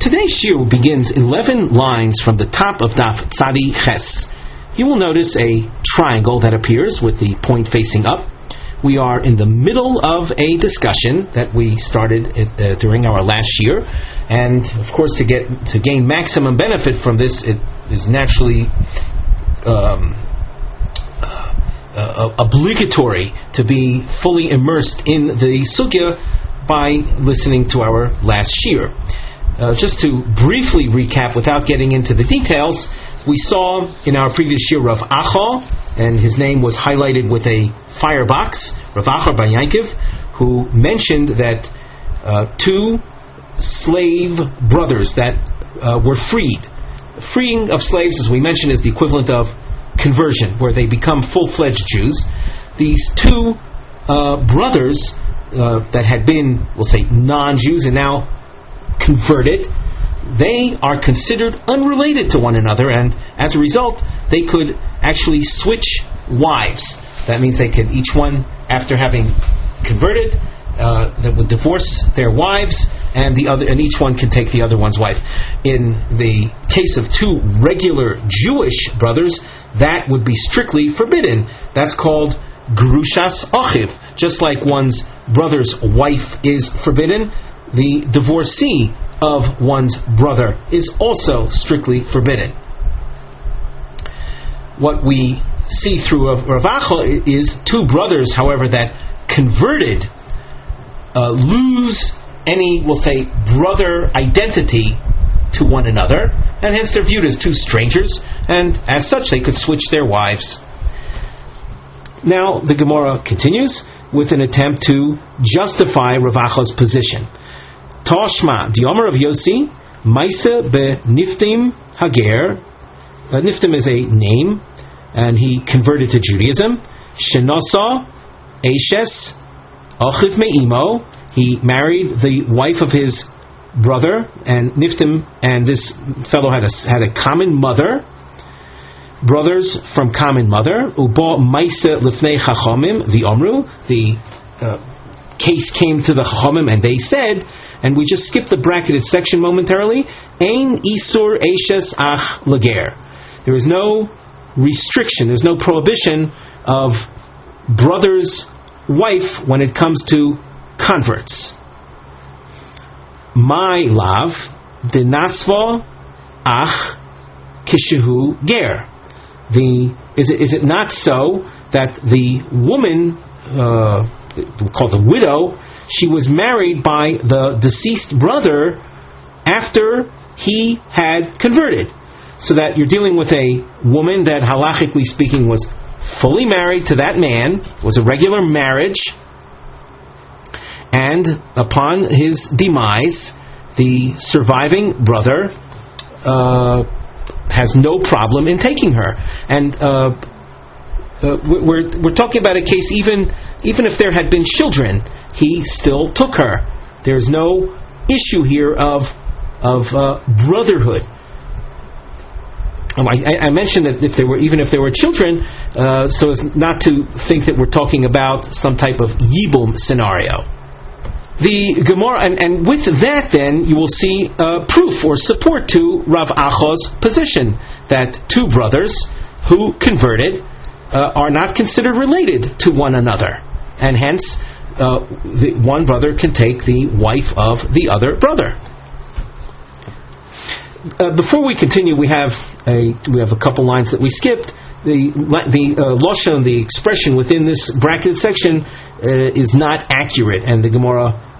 Today's shiur begins 11 lines from the top of Daf Tzadi Ches. You will notice a triangle that appears with the point facing up. We are in the middle of a discussion that we started during our last shiur, and of course to gain maximum benefit from this, it is naturally obligatory to be fully immersed in the sugya by listening to our last shiur. Just to briefly recap without getting into the details, we saw in our previous shiur Rav Acha, and his name was highlighted with a firebox, Rav Acha Bar Yankiv, who mentioned that two slave brothers that were freed. Freeing of slaves, as we mentioned, is the equivalent of conversion, where they become full-fledged Jews. These two brothers that had been, we'll say, non-Jews and now converted, they are considered unrelated to one another, and as a result they could actually switch wives. That means they could, each one after having converted, that would divorce their wives, and each one can take the other one's wife. In the case of two regular Jewish brothers, that would be strictly forbidden. That's called Gerushas Achiv. Just like one's brother's wife is forbidden, the divorcee of one's brother is also strictly forbidden. What we see through Rav Acha is two brothers, however, that converted lose any, we'll say, brother identity to one another, and hence they're viewed as two strangers, and as such they could switch their wives. Now the Gemara continues with an attempt to justify Rav Acha's position. Toshma, the Omer of Yossi, Maisa be Niftim Hager. Niftim is a name, and he converted to Judaism. Shenasa Eishes Achiv Me'imo. He married the wife of his brother, and Niftim and this fellow had a common mother. Brothers from common mother. Uba Maisa Lifnei Chachamim V'Omru. The case came to the Chachamim, and they said, and we just skipped the bracketed section momentarily, Ein Isur Eishes Ach Lager. There is no restriction, there's no prohibition of brother's wife when it comes to converts. My lav de nasva ach kishehu ger. Is it not so that the woman, we call the widow, she was married by the deceased brother after he had converted? So that you're dealing with a woman that, halachically speaking, was fully married to that man, was a regular marriage, and upon his demise, the surviving brother has no problem in taking her. And we're talking about a case, even if there had been children, he still took her. There's no issue here of brotherhood. I mentioned that if there were children, so as not to think that we're talking about some type of yibum scenario. The Gemara, and with that, then you will see proof or support to Rav Acha's position that two brothers who converted are not considered related to one another, and hence the one brother can take the wife of the other brother. Before we continue, we have a couple lines that we skipped. The lashon, the expression within this bracketed section, is not accurate, and the Gemara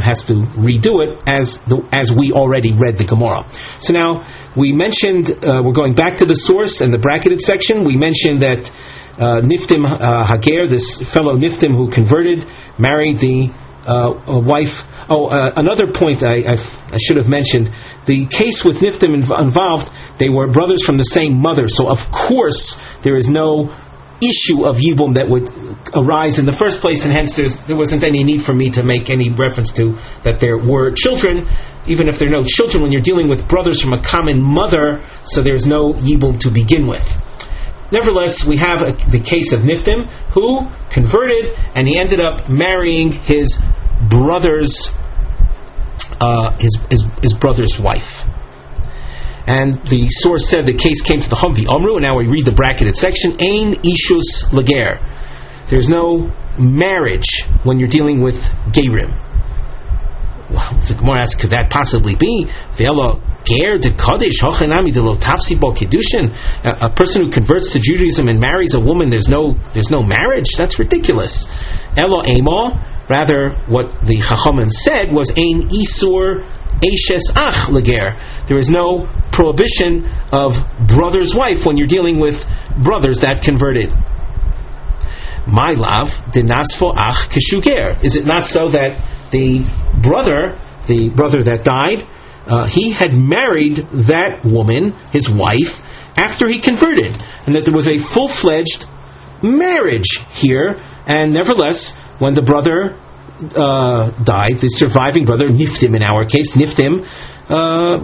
has to redo it as we already read the Gemara. So now we mentioned, we're going back to the source and the bracketed section. We mentioned that Niftim Hager, this fellow Niftim who converted, married the wife. Another point I should have mentioned, the case with Niftim involved, they were brothers from the same mother, so of course there is no issue of yibum that would arise in the first place, and hence there wasn't any need for me to make any reference to that there were children, even if there are no children when you're dealing with brothers from a common mother, so there's no yibum to begin with. Nevertheless, we have the case of Niftim, who converted, and he ended up marrying his brother's his brother's wife. And the source said the case came to the Humvi Amru, and now we read the bracketed section. Ein ishus lager. There's no marriage when you're dealing with gerim. Well, the Gemara asks, could that possibly be? A person who converts to Judaism and marries a woman, there's no marriage? That's ridiculous. Elo emo, rather what the Chachamim said was ein isur eshes ach lager. There is no prohibition of brother's wife when you're dealing with brothers that converted. My love, dinasfo ach keshuger. Is it not so that the brother that died, he had married that woman, his wife, after he converted, and that there was a full-fledged marriage here, and nevertheless, when the brother died, the surviving brother, Niftim in our case, Niftim,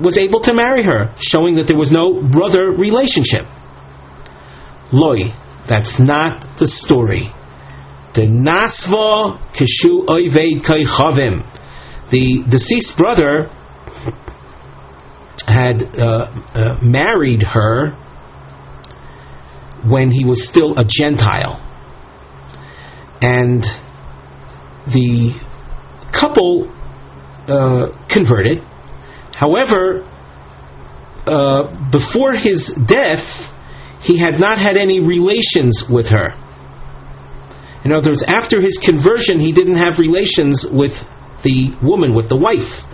was able to marry her, showing that there was no brother relationship. Loi, that's not the story. The Nasva Kishu Oived Kaichavim. The deceased brother had married her when he was still a Gentile. And the couple converted. However, before his death, he had not had any relations with her. In other words, after his conversion, he didn't have relations with the woman, with the wife.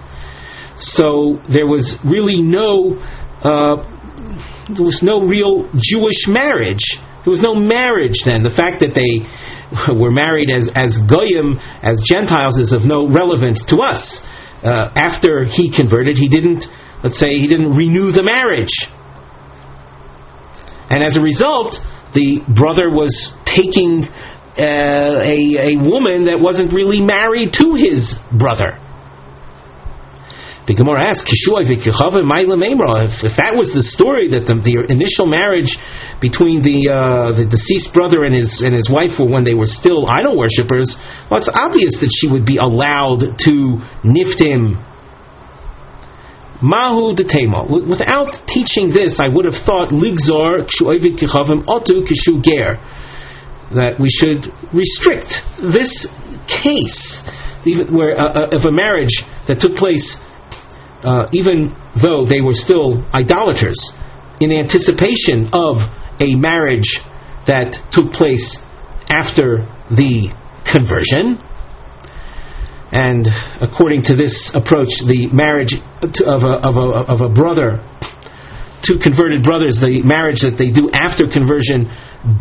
So there was really no real Jewish marriage. There was no marriage then. The fact that they were married as goyim, as Gentiles, is of no relevance to us. After he converted, he didn't renew the marriage. And as a result, the brother was taking a woman that wasn't really married to his brother. The Gemara asks, if that was the story, that the initial marriage between the deceased brother and his wife were when they were still idol worshippers, well, it's obvious that she would be allowed to niftim. Mahu detema. Without teaching this, I would have thought ligzor kshu'ovid kichavim otu kishu ger, that we should restrict this case, even where of a marriage that took place, even though they were still idolaters, in anticipation of a marriage that took place after the conversion. And according to this approach, the marriage of a brother, two converted brothers, the marriage that they do after conversion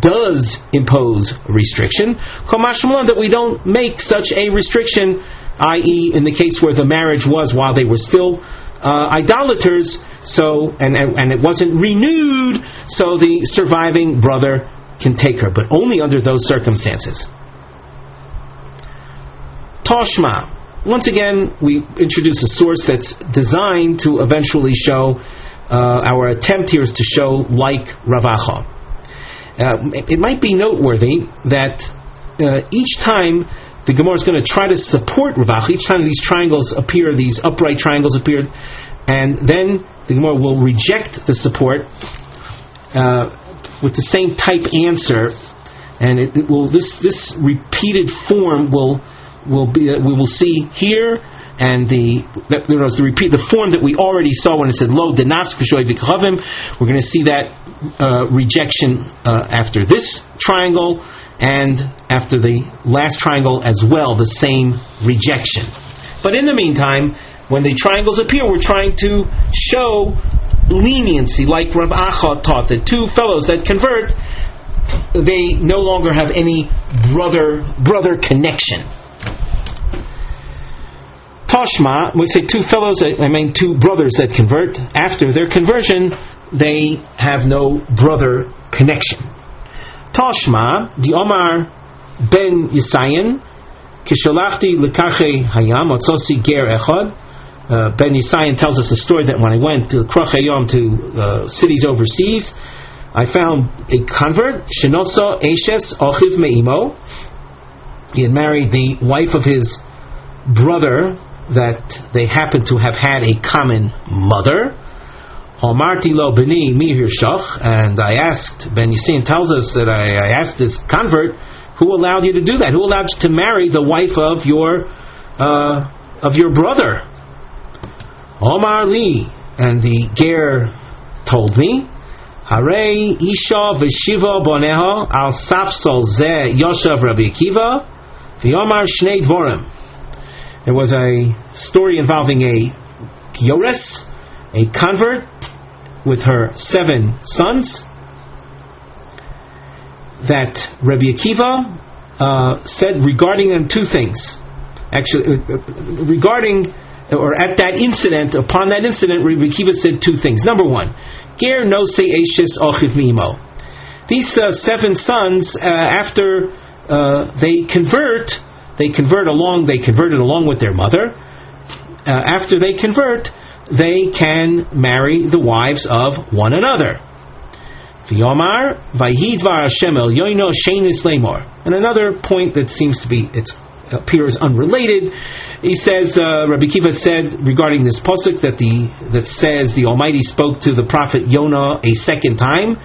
does impose restriction. That we don't make such a restriction, i.e., in the case where the marriage was while they were still idolaters, so and it wasn't renewed, so the surviving brother can take her, but only under those circumstances. Toshma. Once again, we introduce a source that's designed to eventually show, our attempt here is to show like Rav Acha. It might be noteworthy that each time the Gemara is going to try to support Rav Acha, each time these triangles appear, these upright triangles appeared, and then the Gemara will reject the support with the same type answer, and it will this repeated form will be, we will see here, and the form that we already saw when it said lo denas v'shoy v'kachavim. We're going to see that rejection after this triangle, and after the last triangle as well, the same rejection. But in the meantime, when the triangles appear, we're trying to show leniency, like Rav Acha taught, that two fellows that convert, they no longer have any brother connection. Toshma, we say two brothers that convert. After their conversion, they have no brother connection. Toshma, the Omar ben Yisayan, kishalachti lekache hayam, otzosi ger echad. Ben Yisayan tells us a story that when I went to Krach Hayam, to cities overseas, I found a convert, shenoso eshes ochiv me'imo. He had married the wife of his brother, that they happen to have had a common mother. Omarti lo beni mi hirshach, and I asked, Ben Yissin tells us that I asked this convert, who allowed you to do that? Who allowed you to marry the wife of your brother? Omar li, and the ger told me, Harei isha v'shiva boneha al safsol zeh yoshav Rabbi Akiva v'yomar shnei dvorim. There was a story involving a Yores, a convert, with her 7 sons, that Rabbi Akiva said regarding them 2 things. Actually, regarding, or at that incident, upon that incident, Rabbi Akiva said 2 things. Number 1, Ger no se eishes ochiv mi'imo. These 7 sons, after they converted along with their mother. After they convert, they can marry the wives of one another. V'yomar vayidvar Hashem el yoino sheinis lemor. And another point that seems to be, it appears unrelated. He says, Rabbi Akiva said regarding this pasuk that says the Almighty spoke to the prophet Yonah a second time.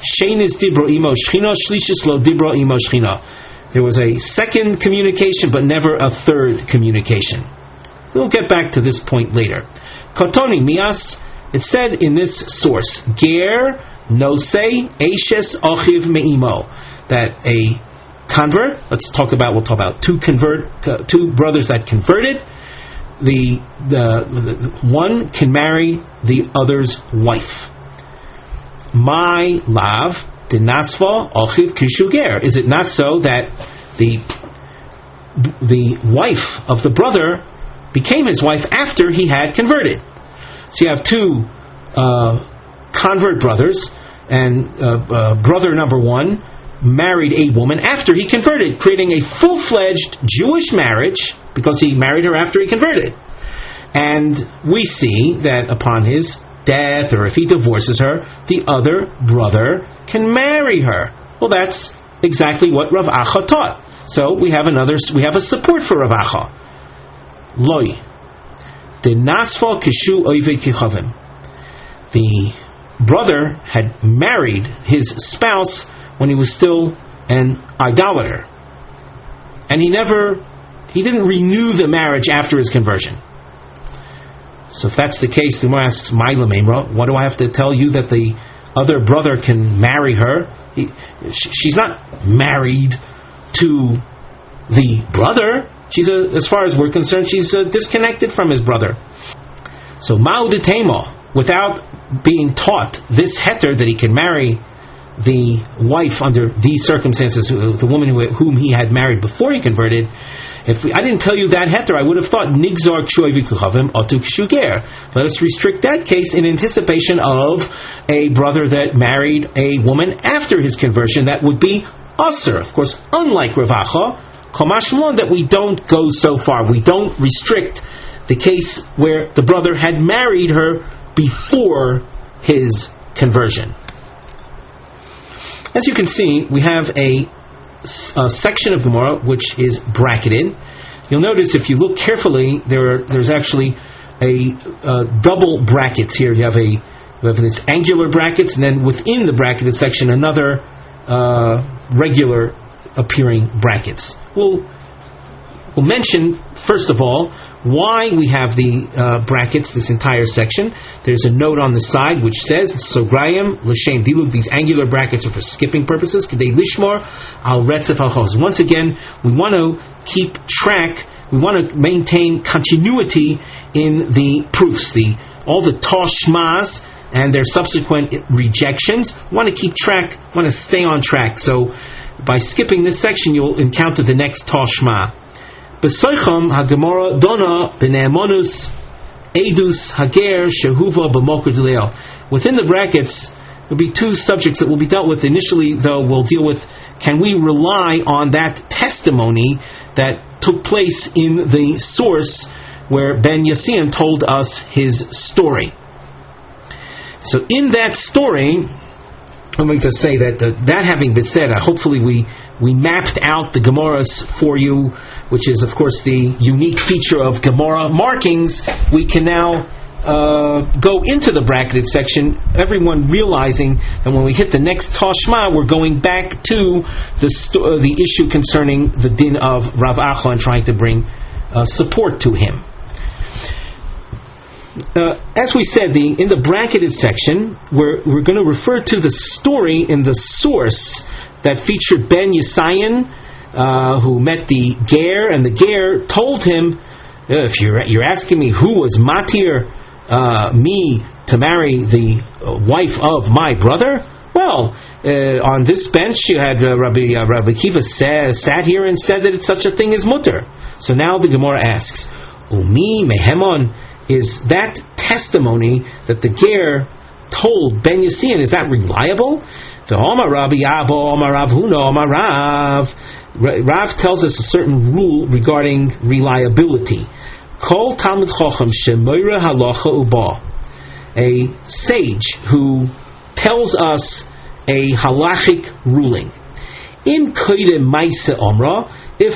Sheinis dibro imo shchina, shlishis lo dibro imo shchina. There was a second communication, but never a third communication. We'll get back to this point later. Kotoni mias, it said in this source, Ger nosei eishes ochiv me'imo, that a convert, we'll talk about 2 brothers that converted. The one can marry the other's wife. My lav dinasva ochiv kishuger. Is it not so that the wife of the brother became his wife after he had converted? So you have 2 convert brothers, and brother number 1 married a woman after he converted, creating a full-fledged Jewish marriage because he married her after he converted. And we see that upon his death, or if he divorces her, the other brother can marry her. Well, that's exactly what Rav Acha taught. So we have a support for Rav Acha. Loi. The Nasfa Kishu Oivei Kichavim. The brother had married his spouse when he was still an idolater. And he didn't renew the marriage after his conversion. So if that's the case, the Gemara asks, Maila Memra, what do I have to tell you that the other brother can marry her? She's not married to the brother. As far as we're concerned, she's disconnected from his brother. So Ma'udetema, without being taught this heter that he can marry the wife under these circumstances, the woman whom he had married before he converted, I didn't tell you that heter, I would have thought nigzar kshuay v'kuchavim atu kshuger. Let us restrict that case in anticipation of a brother that married a woman after his conversion. That would be Ozer. Of course, unlike Rav Acha, Komashmalon, that we don't go so far. We don't restrict the case where the brother had married her before his conversion. As you can see, we have a section of Gemara which is bracketed. You'll notice if you look carefully, there's actually a double brackets here. You have this angular brackets, and then within the bracketed section another regular appearing brackets. We'll mention first of all why we have the brackets, this entire section. There's a note on the side which says, Sograyim l'shem dilug, these angular brackets are for skipping purposes. K'dei lishmor al retzef al chos. Once again, we want to keep track, we want to maintain continuity in the proofs, all the toshmas and their subsequent rejections. We want to keep track, want to stay on track. So by skipping this section, you'll encounter the next toshma. Besoicham haGemara dona b'ne'emonus edus hager shehuva b'mokar d'leil. Within the brackets, there'll be 2 subjects that will be dealt with. Initially, though, we'll deal with, can we rely on that testimony that took place in the source where Ben Yassian told us his story. So in that story, I'm going to say that having been said, hopefully we mapped out the Gemaras for you which is, of course, the unique feature of Gemara markings, we can now go into the bracketed section, everyone realizing that when we hit the next Tashma, we're going back to the issue concerning the din of Rav Acha and trying to bring support to him. As we said, in the bracketed section, we're going to refer to the story in the source that featured Ben Yesayan, who met the Ger, and the Ger told him, if you're asking me who was matir me to marry the wife of my brother, well, on this bench you had Rabbi Akiva sat here and said that it's such a thing as mutter. So now the Gemara asks, Umi mehemon, is that testimony that the Ger told Ben Yasian, is that reliable? The Omar Rabbi Yabo, Omar Rav Huna, Omar Rav. Rav tells us a certain rule regarding reliability. Kol Talmud Chacham shemoira halacha uba, a sage who tells us a halachic ruling. Im koidem maisa omra, if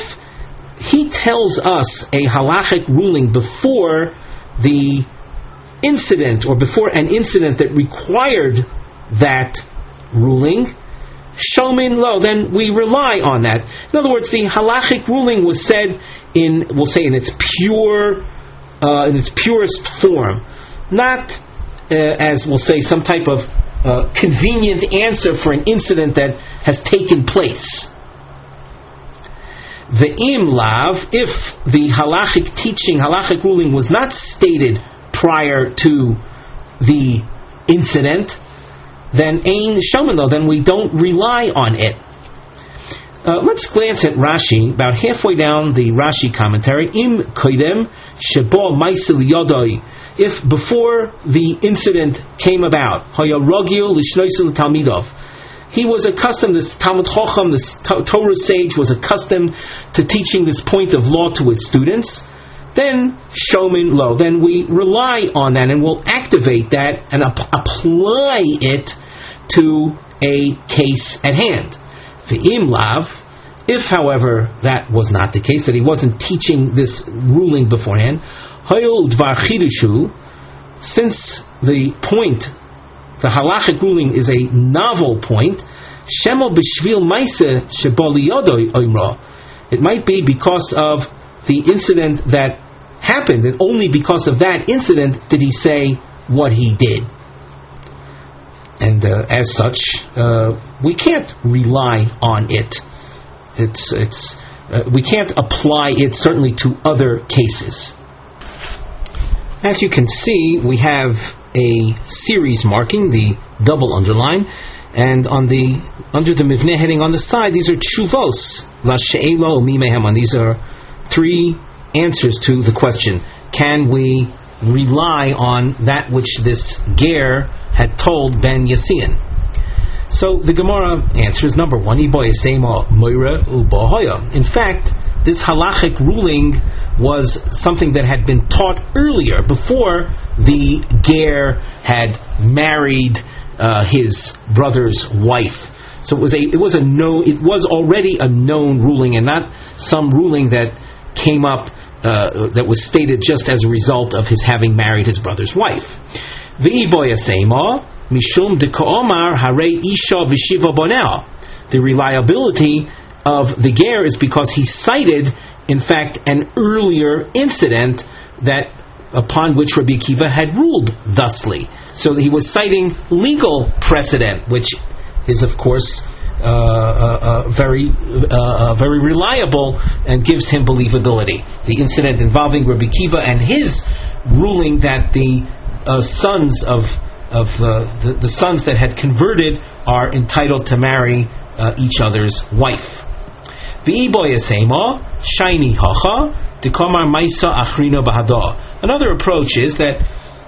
he tells us a halachic ruling before the incident, or before an incident that required that ruling, shomin lo, then we rely on that. In other words, the halachic ruling was said in its purest form, not as we'll say some type of convenient answer for an incident that has taken place. The im lav, if the halachic teaching, halachic ruling was not stated prior to the incident, then ein shomino, then we don't rely on it. Let's glance at Rashi, about halfway down the Rashi commentary. Im koidem shebo ma'aseh yodai, if before the incident came about, haya rogil lishnoisu l'talmidov, he was accustomed, this Talmud Chacham, this Torah sage, was accustomed to teaching this point of law to his students, then shomin lo, then we rely on that and we'll activate that and apply it to a case at hand. The im lav, if however that was not the case, that he wasn't teaching this ruling beforehand, hayol dvar chidushu, since the point, the halachic ruling is a novel point, shemo b'shvil maisa shebali yodoi oimra, it might be because of the incident that happened, and only because of that incident did he say what he did. And as such, we can't rely on it. We can't apply it certainly to other cases. As you can see, we have a series marking, the double underline, and under the mivneh heading on the side, these are tshuvos, la she'elo mi meheman. These are three answers to the question: can we rely on that which this ger had told Ben Yasian? So the Gemara answers, number one, in fact, this halachic ruling was something that had been taught earlier, before the ger had married his brother's wife. So it was already a known ruling, and not some ruling that came up that was stated just as a result of his having married his brother's wife. Mishum de Koomar Harei Isha Vishiva Bonel. The reliability of the ger is because he cited, in fact, an earlier incident that upon which Rabbi Akiva had ruled thusly. So he was citing legal precedent, which is, of course, very reliable and gives him believability. The incident involving Rabbi Akiva and his ruling that the sons the sons that had converted are entitled to marry each other's wife. Another approach is that,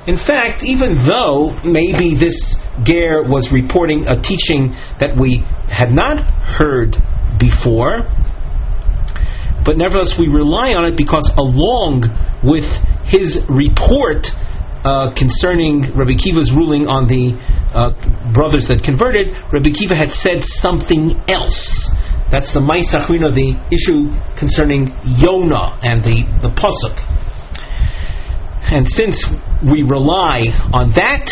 in fact, even though maybe this ger was reporting a teaching that we had not heard before, but nevertheless we rely on it because along with his report concerning Rabbi Akiva's ruling on the brothers that converted, Rabbi Akiva had said something else That's the Ma'is Achrina, the issue concerning Yonah and the pasuk. And since we rely on that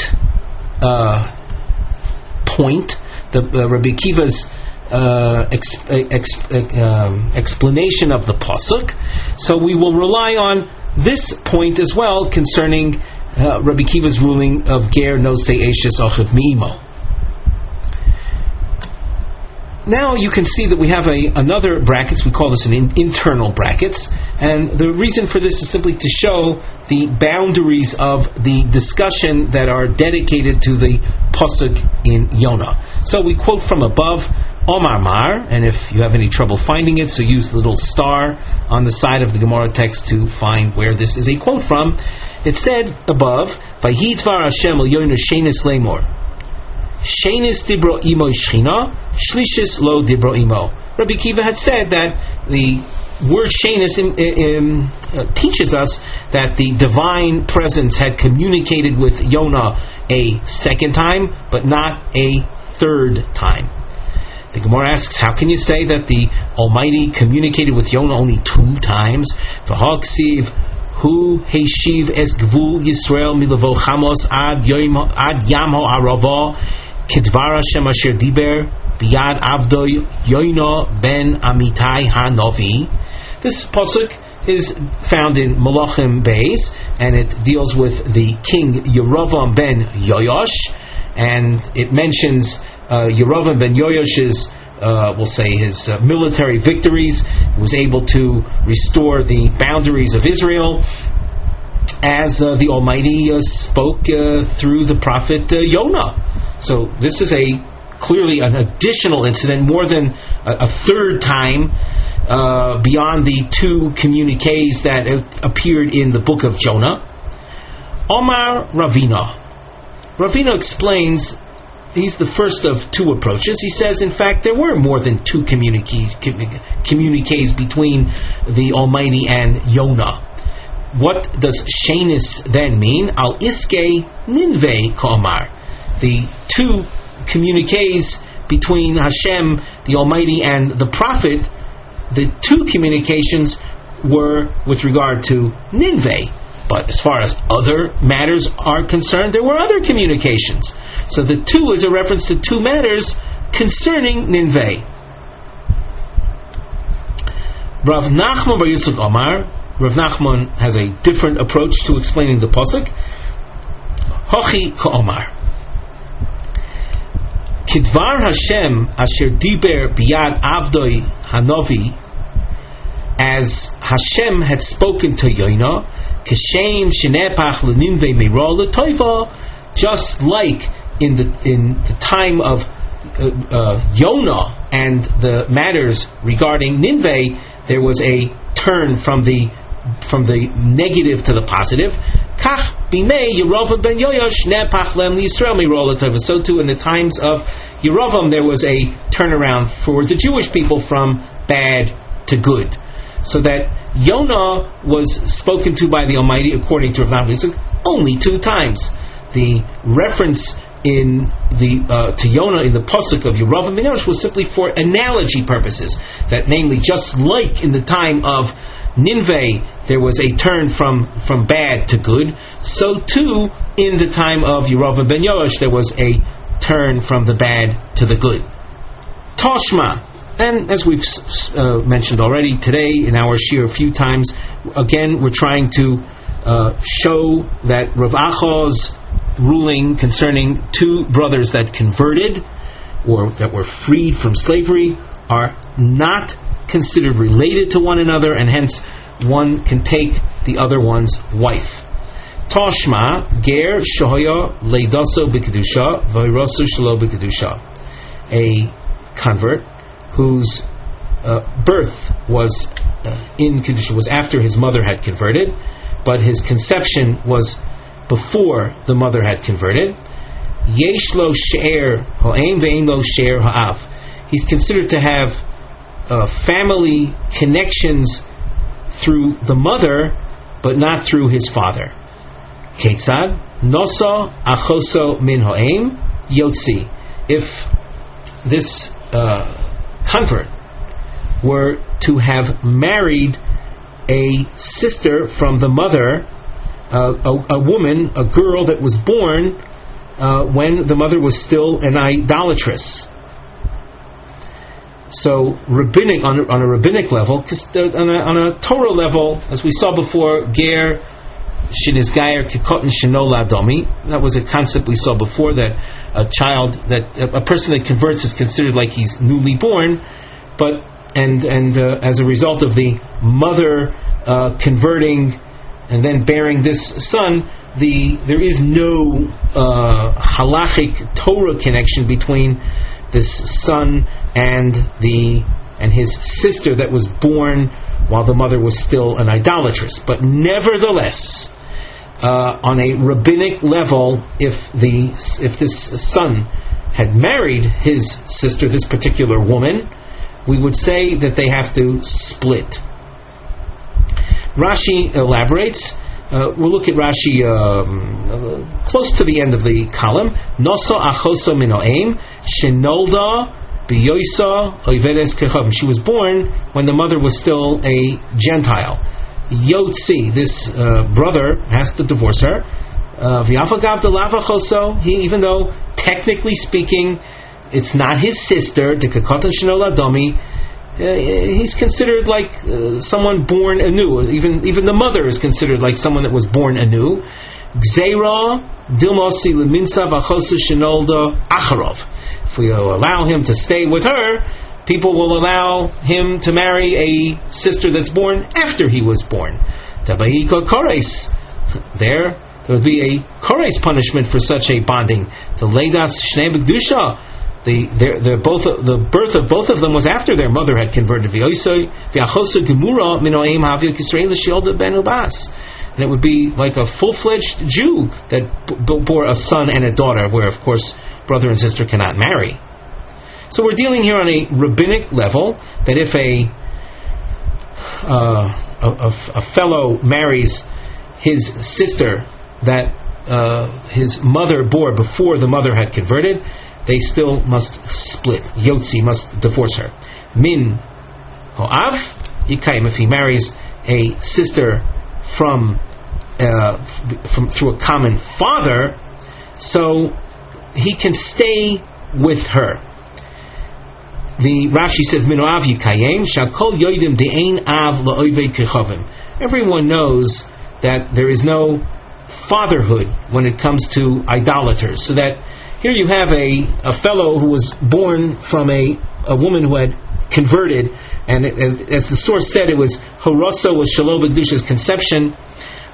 point, Rabbi Akiva's explanation of the pasuk, so we will rely on this point as well concerning Rabbi Akiva's ruling of Ger Nosei Eshes Achiv Mi'imo. Now you can see that we have another brackets. We call this an internal brackets, and the reason for this is simply to show the boundaries of the discussion that are dedicated to the pasuk in Yonah. So we quote from above, Omar Mar, and if you have any trouble finding it, so use the little star on the side of the Gemara text to find where this is a quote from. It said above, Vayitvar Hashem el Yonah shenis lemor. Shenis dibro imo shchina, shlishis lo dibro imo. Rabbi Akiva had said that the word shenis teaches us that the divine presence had communicated with Yonah a second time, but not a third time. The Gemara asks, how can you say that the Almighty communicated with Yonah only 2 times? V'ha'ksiv hu heishiv es gvul Yisrael milavo chamos ad yam ha'arava Kedvar Hashem asher diber biyad avdoi Yonah ben Amitai ha'novi. This pasuk is found in Malachim Beis, and it deals with the king Yerovam ben Yoash, and it mentions Yerovam ben Yoash's, we'll say his military victories. He was able to restore the boundaries of Israel, as the Almighty spoke through the prophet Yonah. So this is clearly an additional incident, more than a third time, beyond the 2 communiques that appeared in the book of Jonah. Omar Ravina explains, he's the first of 2 approaches. He says, in fact, there were more than 2 communiques between the Almighty and Yonah. What does shenis then mean? Al iske ninve ka'amar. The 2 communiques between Hashem, the Almighty, and the prophet, the 2 communications were with regard to Nineveh. But as far as other matters are concerned, there were other communications. So the 2 is a reference to 2 matters concerning Nineveh. Rav Nachman bar Yitzchak Omar, Rav Nachman has a different approach to explaining the pasuk. Hochi ka'omar. Kidvar Hashem asher diber biyad avdoi hanovi, as Hashem had spoken to Yonah, Keshem shenepach leninve meira letoiva, just like in the time of Yonah and the matters regarding Nineveh, there was a turn from the negative to the positive. Kach bimei Yerovam ben Yoash nepach lem Yisrael meira letoiva. So too in the times of Yerovam there was a turnaround for the Jewish people from bad to good. So that Yonah was spoken to by the Almighty, according to Rav Nachman, only 2 times. The reference to Yonah in the pasuk of Yerovam ben Yoash was simply for analogy purposes. That namely, just like in the time of Nineveh there was a turn from bad to good, so too in the time of Yerovam ben Yoash there was a turn from the bad to the good. Toshma. And as we've mentioned already today in our shiur a few times, again we're trying to show that Rav Acha's ruling concerning 2 brothers that converted or that were freed from slavery are not considered related to one another, and hence one can take the other one's wife. Toshma ger shoya leidaso b'kedusha v'irasu shelo b'kedusha. A convert whose birth was in Kedusha, was after his mother had converted, but his conception was before the mother had converted. Yesh lo she'er ha'em ve'en lo she'er ha'av. He's considered to have family connections through the mother, but not through his father. Ketzad nosa achoso min ha'em yotzi. If this convert were to have married a sister from the mother, a woman, a girl that was born when the mother was still an idolatress. So rabbinic, on a rabbinic level, on a Torah level, as we saw before, ger shenizgayer kikotin shenola domi. That was a concept we saw before, that a person that converts is considered like he's newly born, but as a result of the mother converting and then bearing this son, there is no halachic Torah connection between this son and his sister that was born while the mother was still an idolatress. But nevertheless, on a rabbinic level, if this son had married his sister, this particular woman, we would say that they have to split. Rashi elaborates. We'll look at Rashi close to the end of the column. Noso achoso minoem shenolda biyoisa oivedes kechavim. She was born when the mother was still a Gentile. Yotzi, this brother has to divorce her. V'afagav delavachoso. Even though technically speaking, it's not his sister. Dekakotan shenola domi. He's considered like someone born anew. Even the mother is considered like someone that was born anew. Gzeira dilmosi leminsa v'chosa shenolda acharov. If we allow him to stay with her, people will allow him to marry a sister that's born after he was born. Tabayiko kores. There would be a kores punishment for such a bonding. The leidas shnei b'kedusha. The birth of both of them was after their mother had converted. And it would be like a full-fledged Jew that bore a son and a daughter, where of course brother and sister cannot marry. So we're dealing here on a rabbinic level, that if a fellow marries his sister that his mother bore before the mother had converted, they still must split. Yotzi must divorce her. Min ho'av yikayim. If he marries a sister from through a common father, so he can stay with her. The Rashi says min ho'av yikayim shakol yoidim de'ein av la'oivei kechavim. Everyone knows that there is no fatherhood when it comes to idolaters. So that here you have a fellow who was born from a woman who had converted, and as the source said, it was Harosa, was Shalom B'Kedusha's conception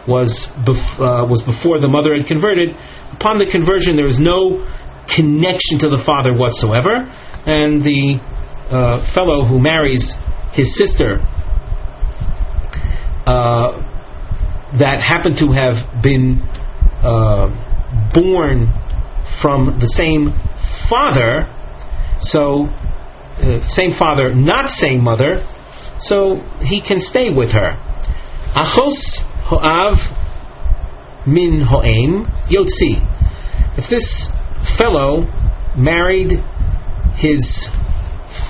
was before the mother had converted. Upon the conversion, there was no connection to the father whatsoever, and the fellow who marries his sister that happened to have been born from the same father, so same father, not same mother, so he can stay with her. Achos ho'av min ho'em yotzi. If this fellow married his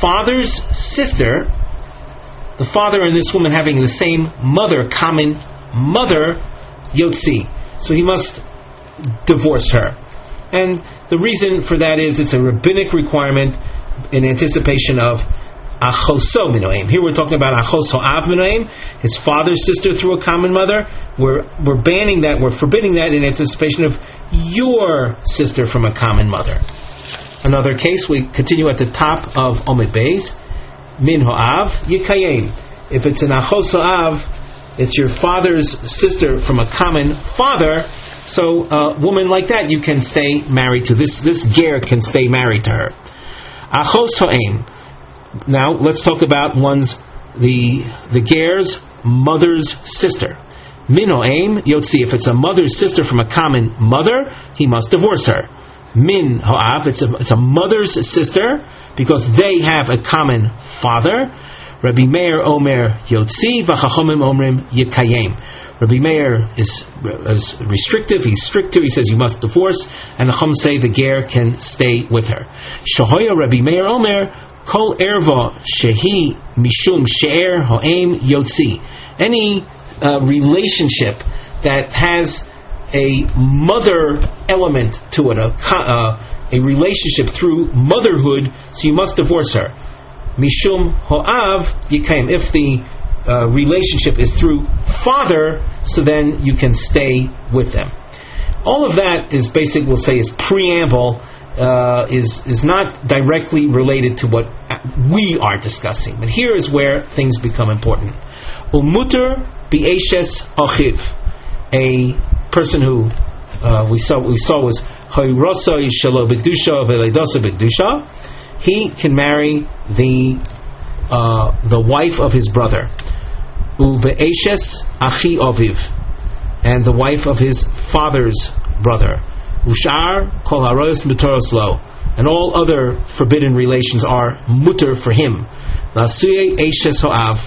father's sister, the father and this woman having the same mother, common mother, yotzi, so he must divorce her. And the reason for that is it's a rabbinic requirement in anticipation of achoso minoim. Here we're talking about achos ho'av minoim, his father's sister through a common mother. We're banning that, we're forbidding that in anticipation of your sister from a common mother. Another case, we continue at the top of Omid Beis, min ho'av yikayim. If it's an achos ho'av, it's your father's sister from a common father. So a woman like that you can stay married to. This ger can stay married to her. Achos ho'em. Now let's talk about the ger's mother's sister. Min ho'em yotzi. If it's a mother's sister from a common mother, he must divorce her. Min ho'av. It's a mother's sister because they have a common father. Rabbi Meir Omer yotzi v'chachomim omrim yikayim. Rabbi Meir is restrictive, he's stricter, he says you must divorce, and the Chum say the ger can stay with her. Shahoya Rabbi Meir Omer Kol erva shehi mishum she'er ha'em yotzi. Any relationship that has a mother element to it, a relationship through motherhood, so you must divorce her. Mishum ho'av yikayim. If the relationship is through father, so then you can stay with them. All of that is basic, we'll say, is preamble, is not directly related to what we are discussing. But here is where things become important. Umuter bi'eshes achiv. A person who we saw was hayrasa yishalo b'kedusha v'leidasa b'kedusha. He can marry the wife of his brother. U'be'eshes achi aviv, and the wife of his father's brother. Ushar kol haros muteros lo, and all other forbidden relations are mutter for him. Lasuye eshes ho'av.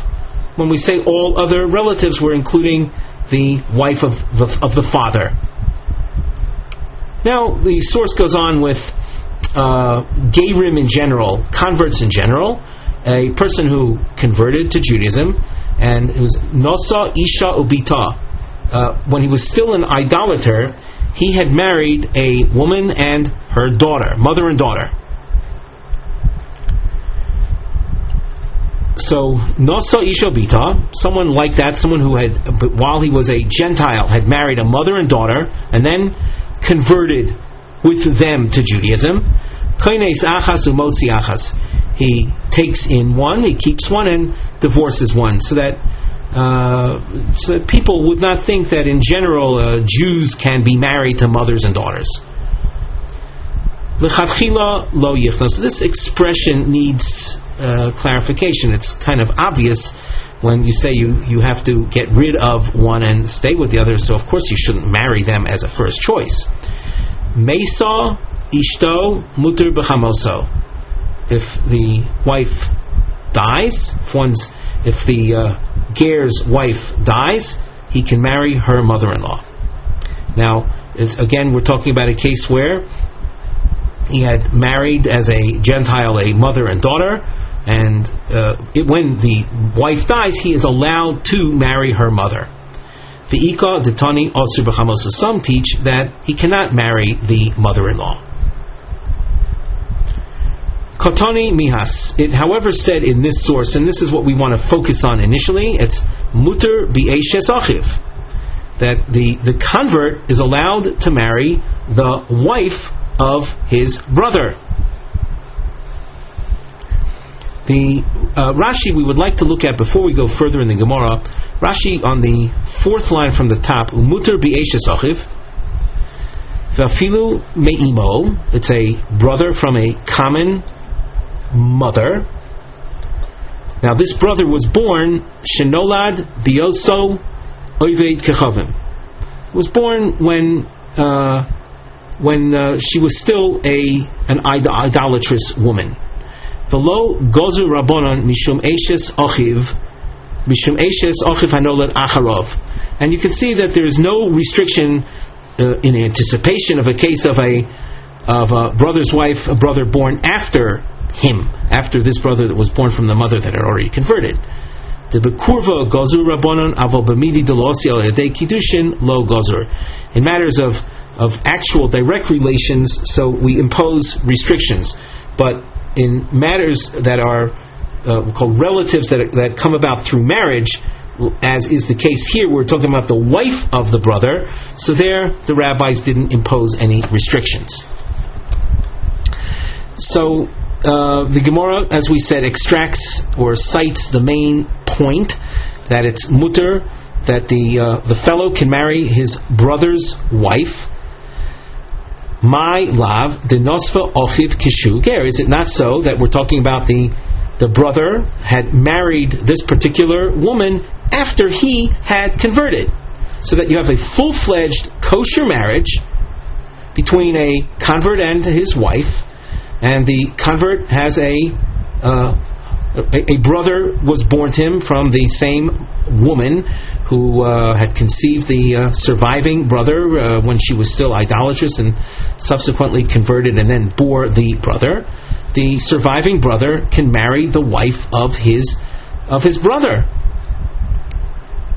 When we say all other relatives, we're including the wife of the father. Now the source goes on with Geirim in general, converts in general. A person who converted to Judaism and it was Nosa Isha Ubita. When he was still an idolater, he had married a woman and her daughter, mother and daughter. So Nosa Isha Ubita, someone like that, someone who had, while he was a Gentile, had married a mother and daughter and then converted with them to Judaism. Koines achas umotzi achas. He takes in one, he keeps one, and divorces one, so that people would not think that in general Jews can be married to mothers and daughters. L'chadchila lo yichna. So this expression needs clarification. It's kind of obvious when you say you have to get rid of one and stay with the other, so of course you shouldn't marry them as a first choice. Meisa ishto muter b'chamoso. If the wife dies, if the ger's wife dies, he can marry her mother-in-law. Now, again, we're talking about a case where he had married as a Gentile a mother and daughter, and when the wife dies, he is allowed to marry her mother. V'ika detani osur b'chamoso. Some teach that he cannot marry the mother-in-law. Kotoni mihas. It, however, said in this source, and this is what we want to focus on initially, it's muter bi'eshes achiv, that the convert is allowed to marry the wife of his brother. The Rashi we would like to look at before we go further in the Gemara. Rashi on the fourth line from the top, umuter bi'eshes achiv v'afilu me'imo. It's a brother from a common mother. Now this brother was born shenolad bioso oived kechavim. Was born when she was still an idolatrous woman. V'lo gozu rabbanon mishum eshes achiv hanolad acharav. And you can see that there is no restriction in anticipation of a case of a brother's wife, a brother born after him, after this brother that was born from the mother that had already converted. The bekurva gozur rabbanon avo b'midi delosi al yadei kiddushin lo gozur. In matters of actual direct relations, so we impose restrictions, but in matters that are called relatives that come about through marriage, as is the case here, we're talking about the wife of the brother, so there the rabbis didn't impose any restrictions. So the Gemara, as we said, extracts or cites the main point, that it's mutter, that the fellow can marry his brother's wife. My lav de nosfa ochiv kishu ger. Is it not so that we're talking about the brother had married this particular woman after he had converted, so that you have a full-fledged kosher marriage between a convert and his wife, and the convert has a brother was born to him from the same woman who had conceived the surviving brother when she was still idolatrous, and subsequently converted and then bore the brother. the surviving brother can marry the wife of his brother.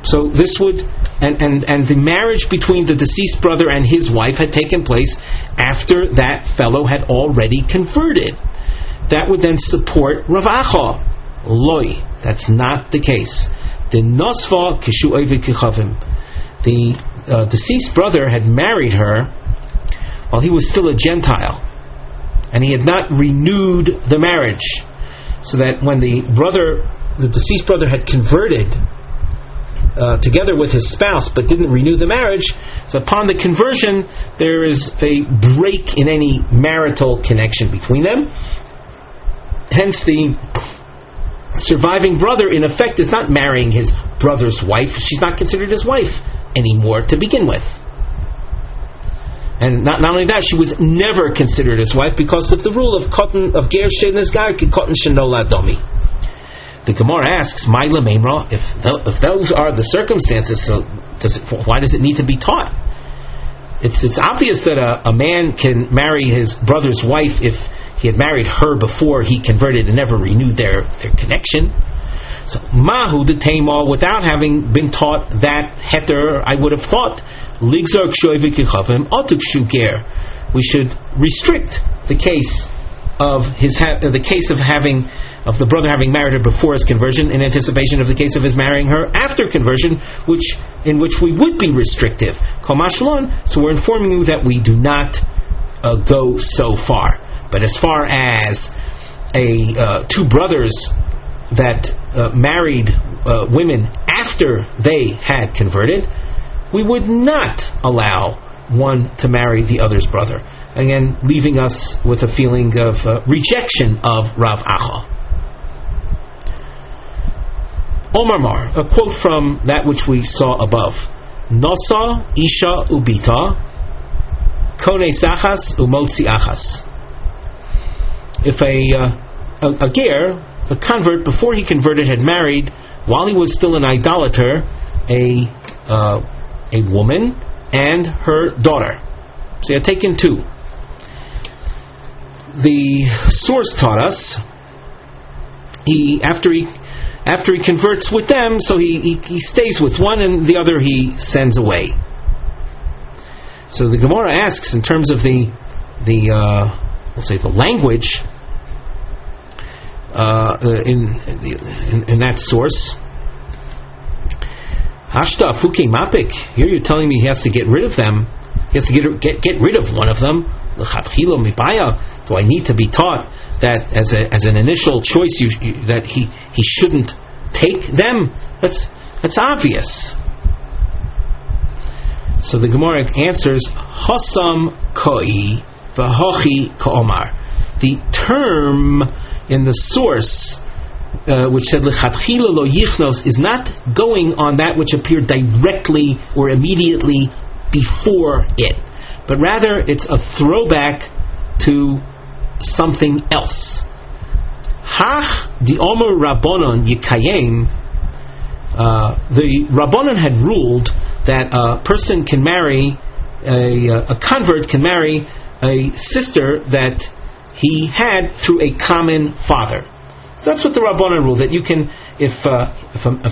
So this would, and the marriage between the deceased brother and his wife had taken place after that fellow had already converted. That would then support Rav Acha. Loi, that's not the case. The nosva kishu ovid kichavim. The deceased brother had married her while he was still a Gentile, and he had not renewed the marriage, so that when the deceased brother had converted together with his spouse but didn't renew the marriage, so upon the conversion there is a break in any marital connection between them. Hence the surviving brother in effect is not marrying his brother's wife. She's not considered his wife anymore to begin with. And not only that, she was never considered his wife because of the rule of cotton of ger she'nizgar ki cotton she'nolad domi. The Gemara asks, "Ma'ila meimra." If those are the circumstances, so why does it need to be taught? It's obvious that a man can marry his brother's wife if he had married her before he converted and never renewed their connection. So mahu the tama, without having been taught that heter, I would have thought ligzar kshoivik kichavim otuk shuger. We should restrict the case of the brother having married her before his conversion in anticipation of the case of his marrying her after conversion, in which we would be restrictive. Komashlon. So we're informing you that we do not go so far. But as far as two brothers that married women after they had converted, we would not allow one to marry the other's brother. Again, leaving us with a feeling of rejection of Rav Acha. Omar Mar, a quote from that which we saw above. Nosa isha ubita kone sachas umotzi achas. If a ger, a convert, before he converted, had married, while he was still an idolater, a woman and her daughter. So he had taken two. The source taught us after he converts with them, so he stays with one and the other he sends away. So the Gemara asks, in terms of the language in that source, Hashta fuke mapik. Here you're telling me he has to get rid of them. He has to get rid of one of them. Do I need to be taught that as an initial choice that he shouldn't take them? That's obvious. So the Gemara answers, Hasam koi v'hochi ka'omar. The term in the source which said lechatchila lo yichnos is not going on that which appeared directly or immediately before it, but rather it's a throwback to something else. Hach di omer rabbanon yikayem. The rabbanon had ruled that a person can marry a convert can marry a sister that he had through a common father. So that's what the rabbanon ruled, that you can, if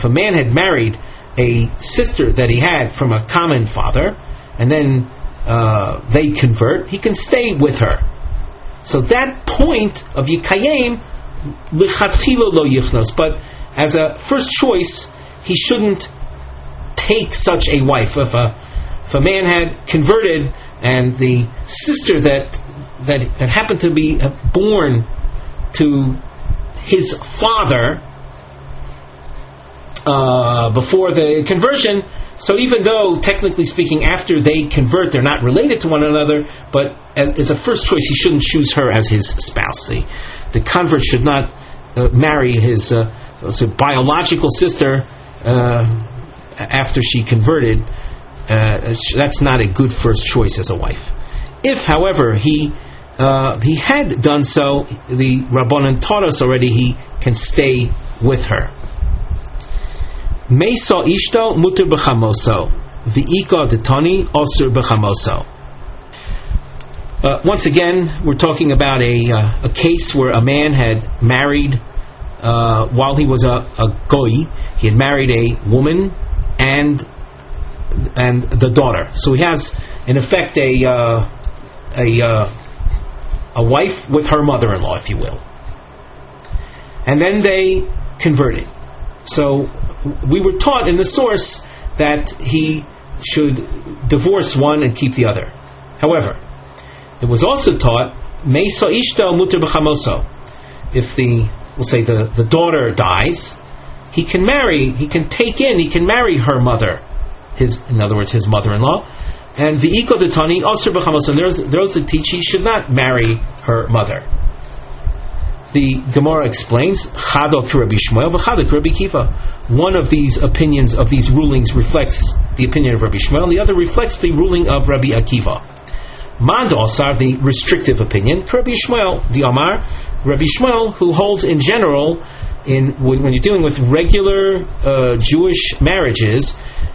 a man had married a sister that he had from a common father, and then they convert, he can stay with her. So that point of Yikayim, lichatchila lo yichnos, but as a first choice, he shouldn't take such a wife. If a man had converted and the sister that happened to be born to his father before the conversion, so even though technically speaking after they convert they're not related to one another, but as a first choice he shouldn't choose her as his spouse. The convert should not marry his biological sister after she converted. That's not a good first choice as a wife. If, however, he had done so, the Rabbanan taught us already he can stay with her. Meisa ishto muter b'chamoso, v'ika detani osur b'chamoso. Once again, we're talking about a case where a man had married, while he was a goy, he had married a woman and the daughter. So he has, in effect, a wife with her mother-in-law, if you will. And then they converted. So we were taught in the source that he should divorce one and keep the other. However, it was also taught, Meisa ishto muter b'chamoso. If we'll say the daughter dies, he can marry her mother, in other words, his mother-in-law. And the iko detani osir b'chamoso. Those that teach he should not marry her mother. The Gemara explains, Chado k'Rabbi Shmuel v'chado k'Rabbi Kiva. One of these opinions, of these rulings, reflects the opinion of Rabbi Shmuel, and the other reflects the ruling of Rabbi Akiva. Mand Osar, the restrictive opinion, Rabbi Shmuel, the Amar, Rabbi Shmuel, who holds in general, when you're dealing with regular Jewish marriages,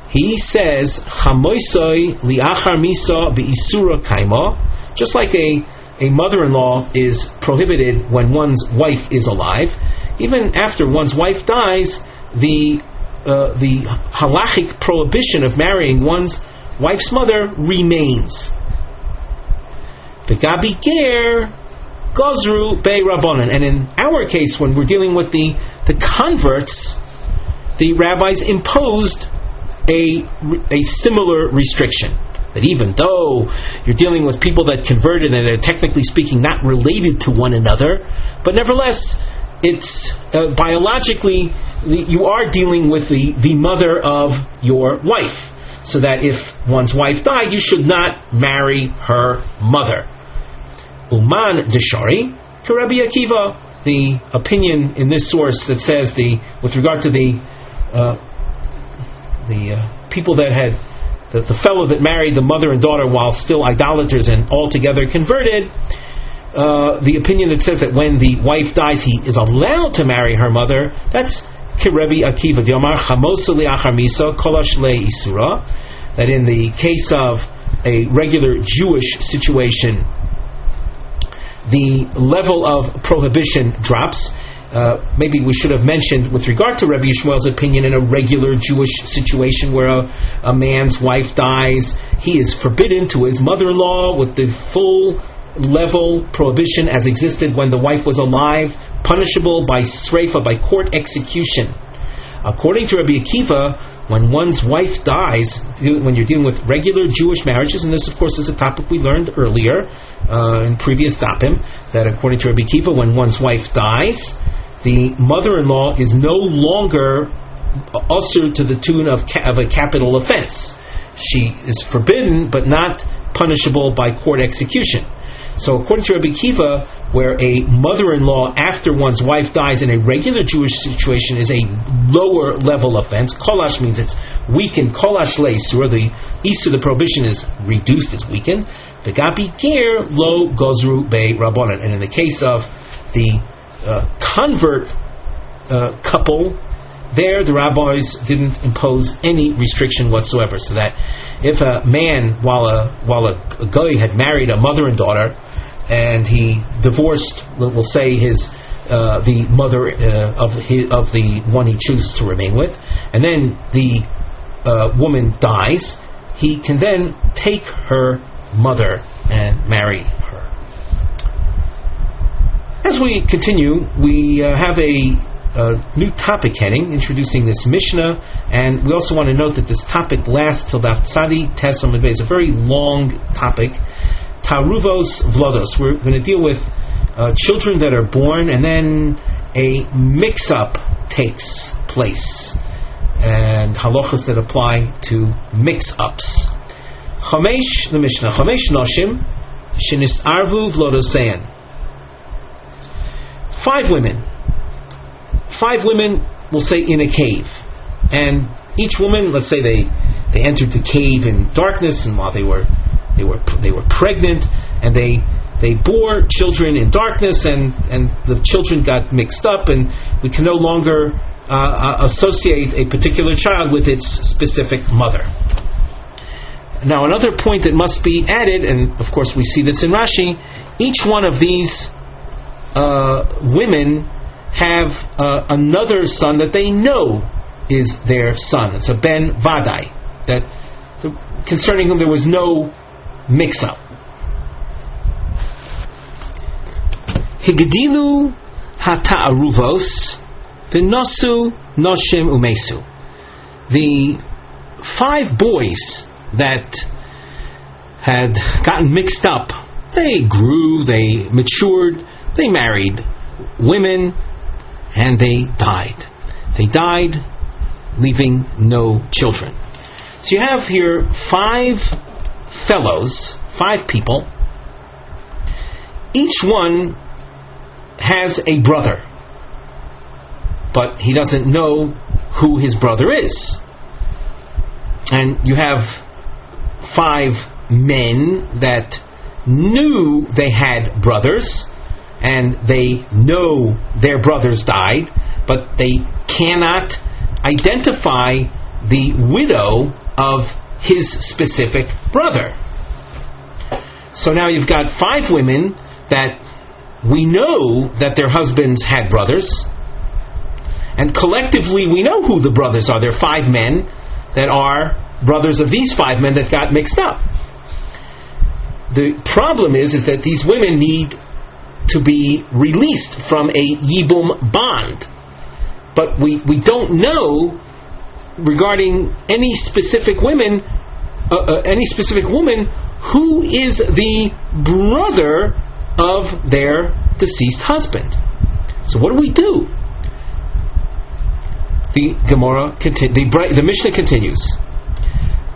he says, Chamoisoi liachar misa be'isura kaima, just like a mother-in-law is prohibited when one's wife is alive, even after one's wife dies, the halachic prohibition of marrying one's wife's mother remains. The Gabi Ger Gozru Bei Rabbanan. And in our case, when we're dealing with the converts, the rabbis imposed a similar restriction. That even though you're dealing with people that converted and they're technically speaking not related to one another, but nevertheless, it's biologically, you are dealing with the mother of your wife. So that if one's wife died, you should not marry her mother. Uman Deshari, Rabbi Akiva, the opinion in this source that says with regard to the people that had the fellow that married the mother and daughter while still idolaters and altogether converted, the opinion that says that when the wife dies, he is allowed to marry her mother. That's Rabbi Akiva. That in the case of a regular Jewish situation, the level of prohibition drops. Maybe we should have mentioned, with regard to Rabbi Yishmael's opinion, in a regular Jewish situation where a man's wife dies, he is forbidden to his mother-in-law with the full level prohibition as existed when the wife was alive, punishable by sreifa, by court execution. According to Rabbi Akiva, when one's wife dies, when you're dealing with regular Jewish marriages, and this of course is a topic we learned earlier in previous dapim, that according to Rabbi Akiva, when one's wife dies, the mother-in-law is no longer usher to the tune of a capital offense. She is forbidden, but not punishable by court execution. So according to Rabbi Akiva, where a mother-in-law after one's wife dies in a regular Jewish situation is a lower level offense, kolash means it's weakened, kolash leisur, the isur, the prohibition is reduced, is weakened. The gabi ger lo gozru bei rabbanan. And in the case of the convert couple, there the rabbis didn't impose any restriction whatsoever. So that if a man, while a guy had married a mother and daughter, and he divorced, we'll say the mother of the one he chooses to remain with, and then the woman dies, he can then take her mother and marry her. As we continue, we have a new topic heading introducing this Mishnah, and we also want to note that this topic lasts till Daf Tzadi Tes Amud Beis. It's a very long topic. Taruvos Vlodos. We're going to deal with children that are born and then a mix-up takes place and halachas that apply to mix-ups. Chamesh, the Mishnah. Chamesh noshim shenis arvu vlodosein. 5 women, we'll say, in a cave, and each woman, let's say they entered the cave in darkness, and while they were pregnant, and they bore children in darkness, and the children got mixed up, and we can no longer associate a particular child with its specific mother. Now another point that must be added, and of course we see this in Rashi, each one of these women have another son that they know is their son. It's a ben vadai, that concerning whom there was no mix-up. Higdilu hata'aruvos v'nosu noshim umesu. The 5 boys that had gotten mixed up, they grew, they matured, they married women, and they died. They died, leaving no children. So you have here 5 fellows, 5 people. Each one has a brother, but he doesn't know who his brother is. And you have 5 men that knew they had brothers, and they know their brothers died, but they cannot identify the widow of his specific brother. So now you've got 5 women that we know that their husbands had brothers, and collectively we know who the brothers are. There are 5 men that are brothers of these 5 men that got mixed up. The problem is that these women need to be released from a yibum bond, but we don't know regarding any specific woman who is the brother of their deceased husband. So what do we do? The Gemara the Mishnah continues.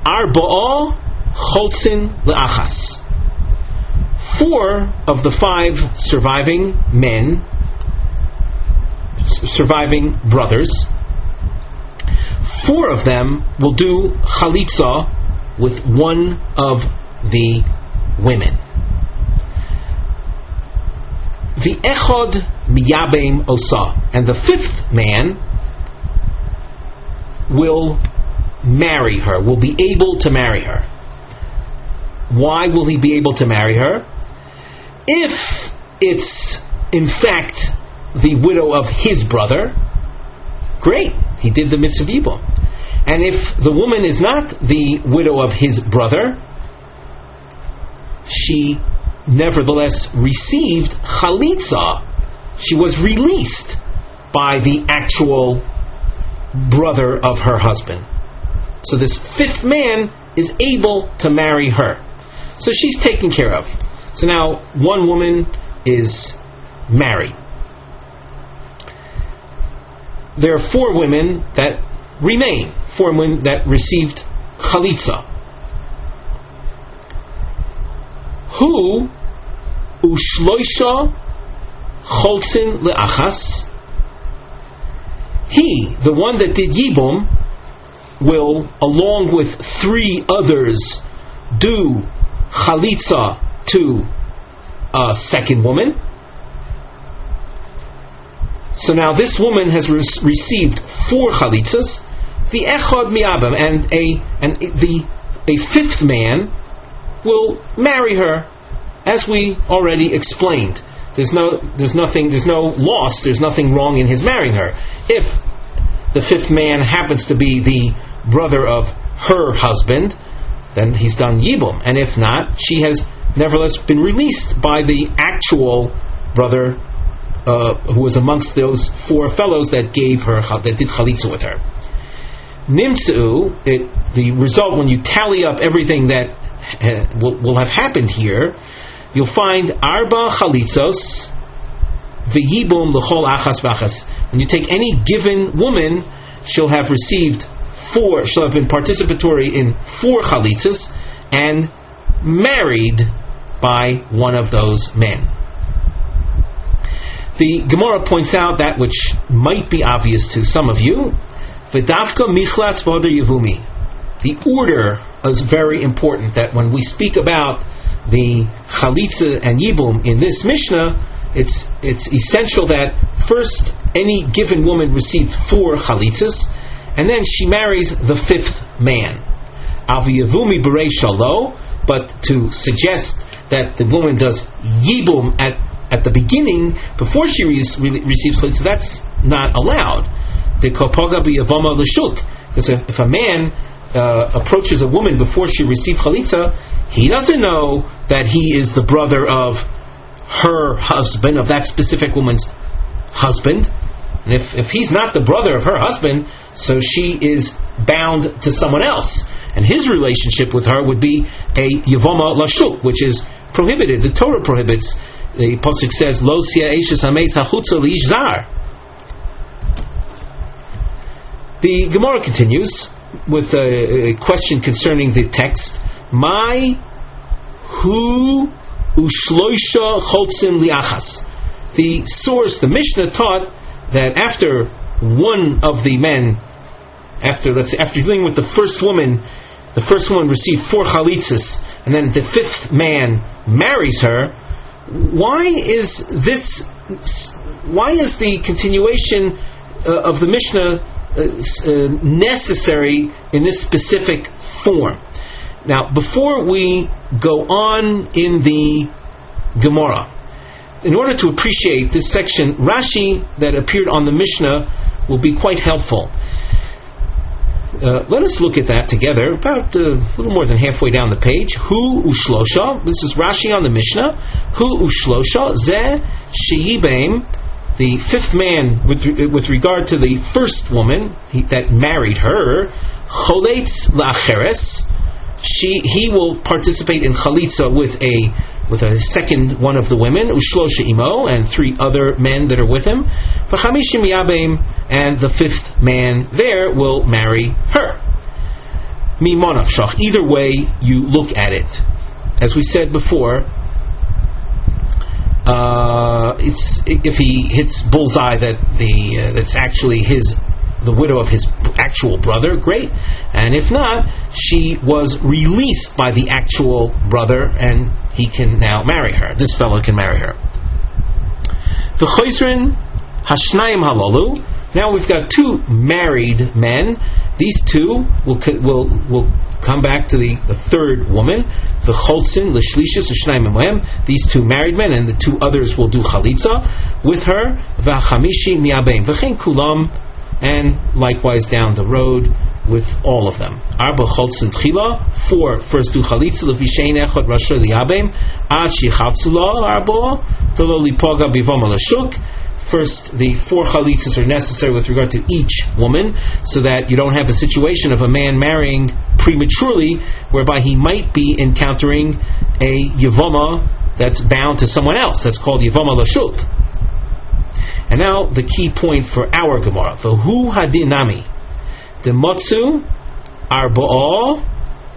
Arba'a cholzin le'achas. 4 of the 5 surviving men, surviving brothers, 4 of them will do chalitza with one of the women. The echod miyabem osa, and the 5th man will marry her, will be able to marry her. Why will he be able to marry her? If it's in fact the widow of his brother, great, he did the mitzvah yibum. And if the woman is not the widow of his brother, she nevertheless received chalitza. She was released by the actual brother of her husband. So this 5th man is able to marry her. So she's taken care of. So now one woman is married. There are 4 women that remain, 4 women that received chalitza. Hu ushloisha cholzin le'achas. He, the one that did yibum, will, along with 3 others, do chalitza to a second woman. So now this woman has received 4 chalitzas, the echad miabam, and a 5th man will marry her, as we already explained. There's no loss, there's nothing wrong in his marrying her. If the 5th man happens to be the brother of her husband, then he's done yibum, and if not, she has nevertheless been released by the actual brother who was amongst those 4 fellows that did chalitza with her. Nimtzu, the result when you tally up everything that will have happened here, you'll find arba chalitzos v'yibum l'chol achas v'achas. When you take any given woman, she'll have been participatory in 4 chalitzas and married by one of those men. The Gemara points out that which might be obvious to some of you. V'davka michlatz v'oder Yevumi. The order is very important, that when we speak about the chalitza and yibum in this Mishnah, it's essential that first any given woman received 4 chalitzas, and then she marries the 5th man. Aviyavumi berei shalo, but to suggest that the woman does yibum at the beginning before she receives chalitza, that's not allowed. The kopoga b'yavama l'shuk, because if a man approaches a woman before she receives chalitza, he doesn't know that he is the brother of her husband, of that specific woman's husband. And if he's not the brother of her husband, so she is bound to someone else, and his relationship with her would be a yevama lashuk, which is prohibited. The Torah prohibits. The pasuk says, "Lo sia eishes hameis hachutza liish zar." The Gemara continues with a question concerning the text. My hu ushloisha choltzin liachas. The source, the Mishnah, taught that after one of the men, after dealing with the first woman received 4 chalitzas, and then the 5th man marries her. Why is the continuation of the Mishnah necessary in this specific form? Now, before we go on in the Gemara, in order to appreciate this section, Rashi that appeared on the Mishnah will be quite helpful. Let us look at that together, about a little more than halfway down the page. Hu ushlosha, this is Rashi on the Mishnah. Hu ushlosha, ze sheyibeim, the 5th man with regard to the first woman that married her, choletz la'acheres, he will participate in chalitza with a second one of the women, ushlosha imo, and 3 other men that are with him, v'chamishim yabeim, and the 5th man there will marry her. Mimonafshach, either way you look at it. As we said before, if he hits bullseye that's actually the widow of his actual brother, great. And if not, she was released by the actual brother, and he can now marry her. This fellow can marry her. V'choisrin hashnayim halalu. Now we've got 2 married men. These 2 will come back to the 3rd woman. V'choltzin l'shlishis ushnayim emuhem. These 2 married men, and the 2 others will do chalitza with her. V'chamishi miyabeim v'chein kulam. And likewise down the road with all of them. Arba choltzin tchila, 4 first do chalitza levishein echad rasher liabem ad shichatzula arba tolo lipoga bivama lashuk. First, the 4 chalitzas are necessary with regard to each woman, so that you don't have a situation of a man marrying prematurely, whereby he might be encountering a yevama that's bound to someone else. That's called yevama lashuk. And now the key point for our Gemara. V'hu hadinami demotzu arba'a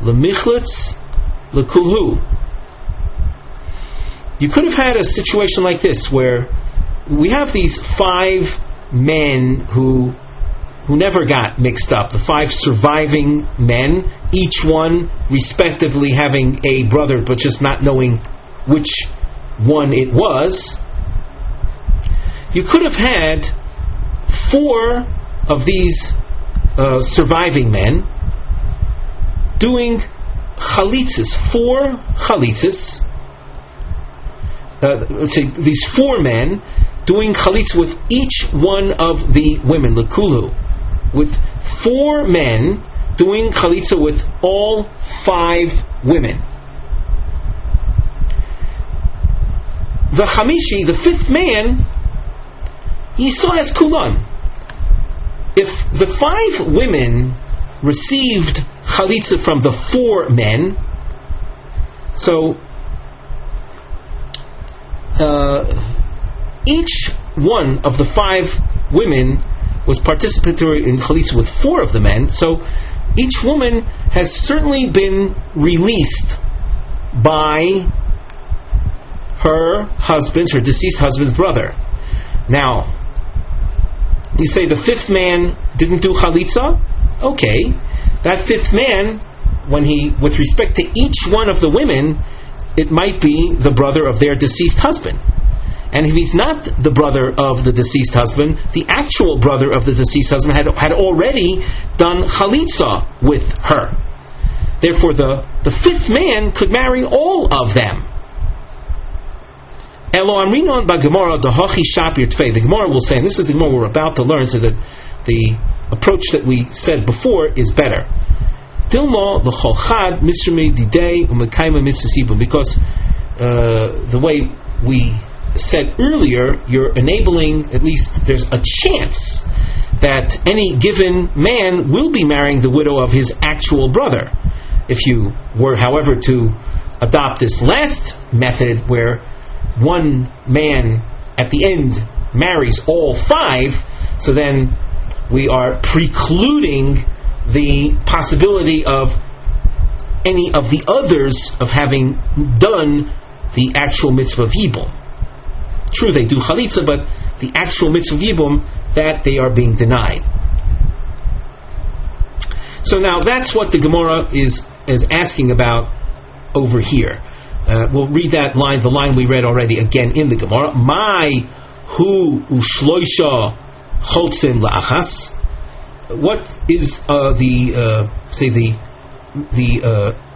lemichlitz lekulhu. You could have had a situation like this, where we have these 5 men who never got mixed up. The 5 surviving men, each one respectively having a brother, but just not knowing which one it was. You could have had 4 of these surviving men doing chalitzas, 4 chalitzas. These 4 men doing chalitza with each one of the women, lekulu, with 4 men doing chalitza with all 5 women. The chamishi, the 5th man, he saw as kulan. If the 5 women received chalitza from the 4 men, so each one of the 5 women was participatory in chalitza with 4 of the men, so each woman has certainly been released by her deceased husband's brother. Now, you say the 5th man didn't do chalitza? Okay, that 5th man, with respect to each one of the women, it might be the brother of their deceased husband. And if he's not the brother of the deceased husband, the actual brother of the deceased husband had already done chalitza with her. Therefore, the fifth man could marry all of them. The Gemara will say, and this is the Gemara we're about to learn, so that the approach that we said before is better. Because the way we said earlier, you're enabling, at least there's a chance that any given man will be marrying the widow of his actual brother. If you were, however, to adopt this last method where one man at the end marries all five, so then we are precluding the possibility of any of the others of having done the actual mitzvah of Yibum. True, they do chalitza, but the actual mitzvah of Yibum, that they are being denied. So now that's what the Gemara is asking about over here. We'll read that line, the line we read already again in the Gemara. Mai hu ushloisha chotzim la'achas. What is the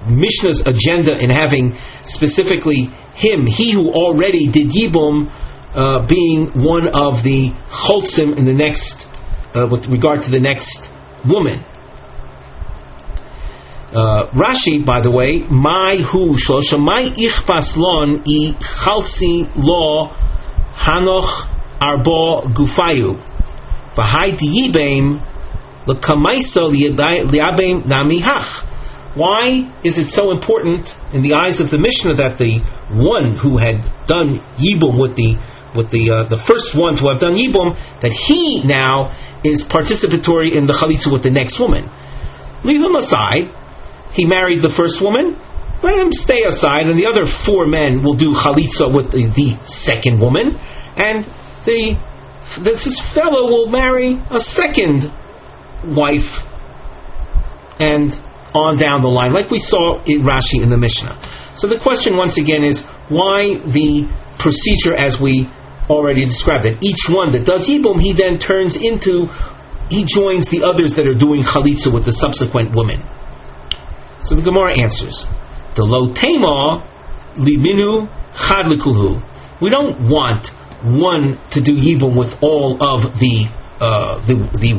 Mishnah's agenda in having specifically him, he who already did Yibum, being one of the chotzim in the next, with regard to the next woman? Rashi, by the way, mai hu shlosha mai ichpas lon I chalsi lo hanoch arbo gufayu v'hai diyibem l'kamaiso liabem nami hach. Why is it so important in the eyes of the Mishnah that the one who had done Yibum with the first one to have done Yibum, that he now is participatory in the chalitza with the next woman? Leave him aside. He married the first woman, let him stay aside, and the other four men will do chalitza with the second woman, and this fellow will marry a second wife, and on down the line, like we saw in Rashi in the Mishnah. So the question once again is, why the procedure as we already described, that each one that does Yibum, he then joins the others that are doing chalitza with the subsequent women. So the Gemara answers, the lo tema liminu chad likulhu. We don't want one to do Yibum with all of the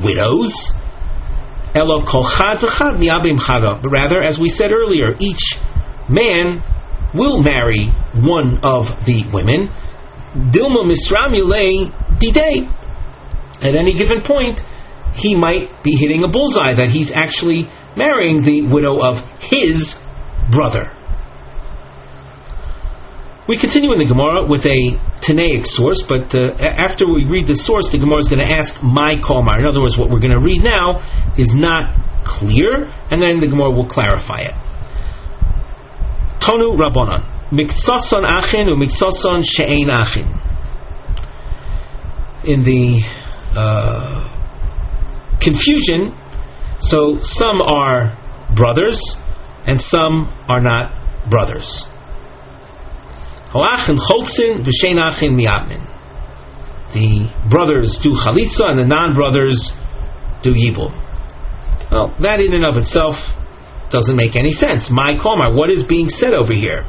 widows. Elo kol chad v'chad mi'abim chada. But rather, as we said earlier, each man will marry one of the women. Dilma misram yulei didei. At any given point, he might be hitting a bullseye, that he's actually marrying the widow of his brother. We continue in the Gemara with a Tanaic source, but after we read the source, the Gemara is going to ask my Kalmar. In other words, what we're going to read now is not clear, and then the Gemara will clarify it. Tonu Rabbanan, Miksason Achin u Miksason She'ein Achin. In the confusion, so some are brothers and some are not brothers. The brothers do chalitza and the non-brothers do yibum. Well, that in and of itself doesn't make any sense. My Kalmar, what is being said over here?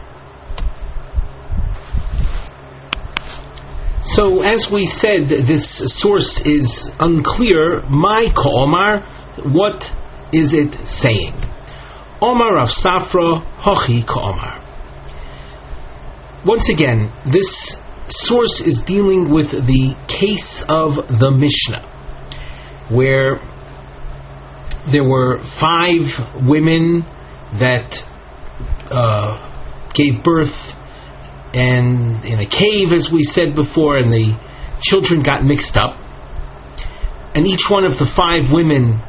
So, as we said, this source is unclear. My Kalmar, what is it saying? Omar Rav Safra Hochi Ka'omar. Once again, this source is dealing with the case of the Mishnah, where there were 5 women that gave birth and in a cave, as we said before, and the children got mixed up, and each one of the 5 women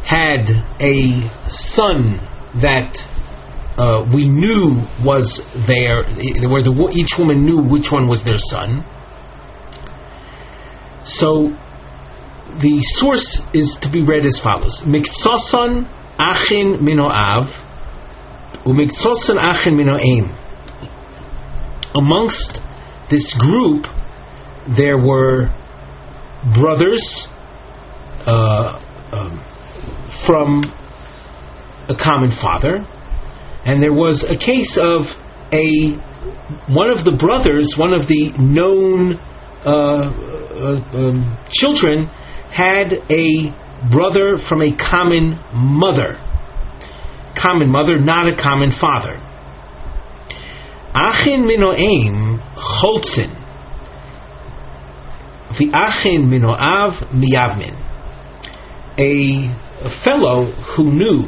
had a son that we knew was there, where each woman knew which one was their son. So the source is to be read as follows: Miktsoson achin mino av, umiktsoson achin mino aim. Amongst this group, there were brothers from a common father, And there was a case of one of the brothers, one of the known children, had a brother from a common mother, not a common father. Achin mino'im cholzin, v'achin mino'av miyavmin. A fellow who knew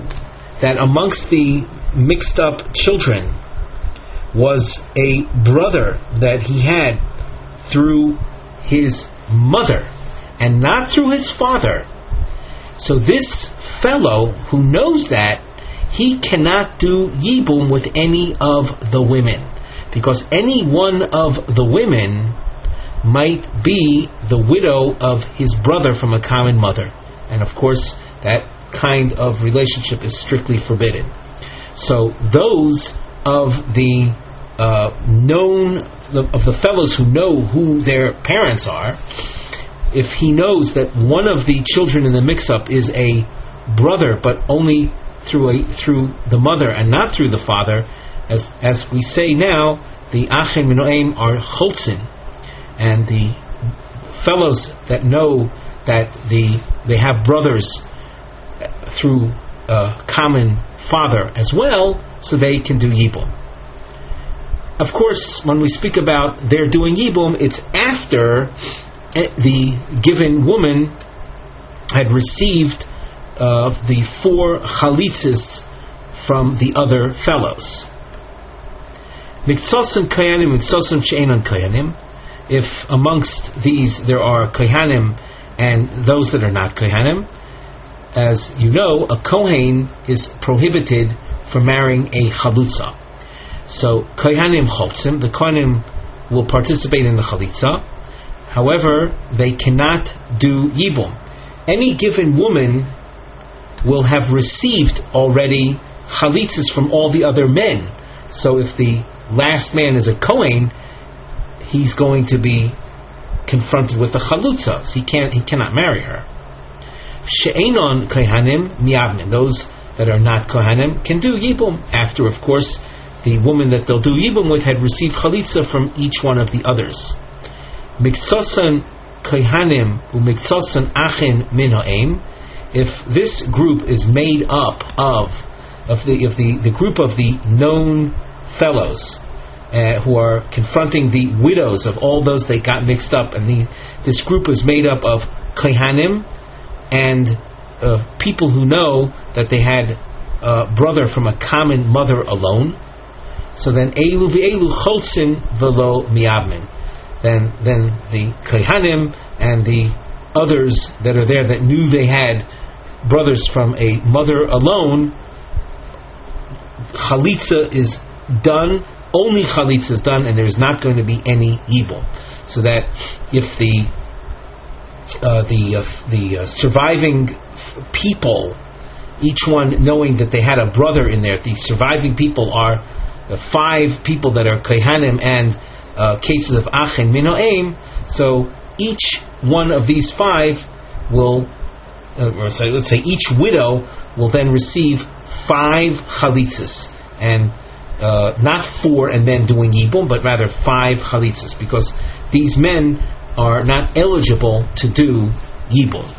that amongst the mixed up children was a brother that he had through his mother and not through his father. So this fellow who knows that, he cannot do yibum with any of the women, because any one of the women might be the widow of his brother from a common mother, and of course that kind of relationship is strictly forbidden. So those of the fellows who know who their parents are, if he knows that one of the children in the mix-up is a brother, but only through the mother and not through the father, as we say now, the achin mino'im are cholzin, and the fellows that know that they have brothers through a common father as well, so they can do yibum. Of course, when we speak about their doing yibum, it's after the given woman had received the 4 chalitzes from the other fellows. Miktsosim kohanim, miktsosim she'enon kohanim. If amongst these there are kohanim and those that are not kohanim, as you know, a kohen is prohibited from marrying a chalutza. So kohanim cholzim, the kohanim will participate in the chalitza. However, they cannot do yibum. Any given woman will have received already chalitzas from all the other men. So if the last man is a kohen, he's going to be confronted with a chalutza. So he cannot marry her. She'enon kohanim miyavmin. Those that are not kohanim can do yibum after, of course, the woman that they'll do yibum with had received chalitza from each one of the others. Miktsosan kohanim umiktsosan achin mino'im. If this group is made up of the group of the known fellows who are confronting the widows of all those that got mixed up, and this group is made up of kohanim and people who know that they had a brother from a common mother alone, so then elu v'elu cholzin v'lo miyavmin. Then the kohanim and the others that are there that knew they had brothers from a mother alone, chalitza is done, only chalitza is done, and there is not going to be any yibum. So that if the surviving people, each one knowing that they had a brother in there, the surviving people are the 5 people that are kohanim and cases of achin mino'im, so each one of these 5 will, let's say each widow will then receive 5 chalitzas, and not 4 and then doing yibum, but rather 5 chalitzas, because these men are not eligible to do yibum.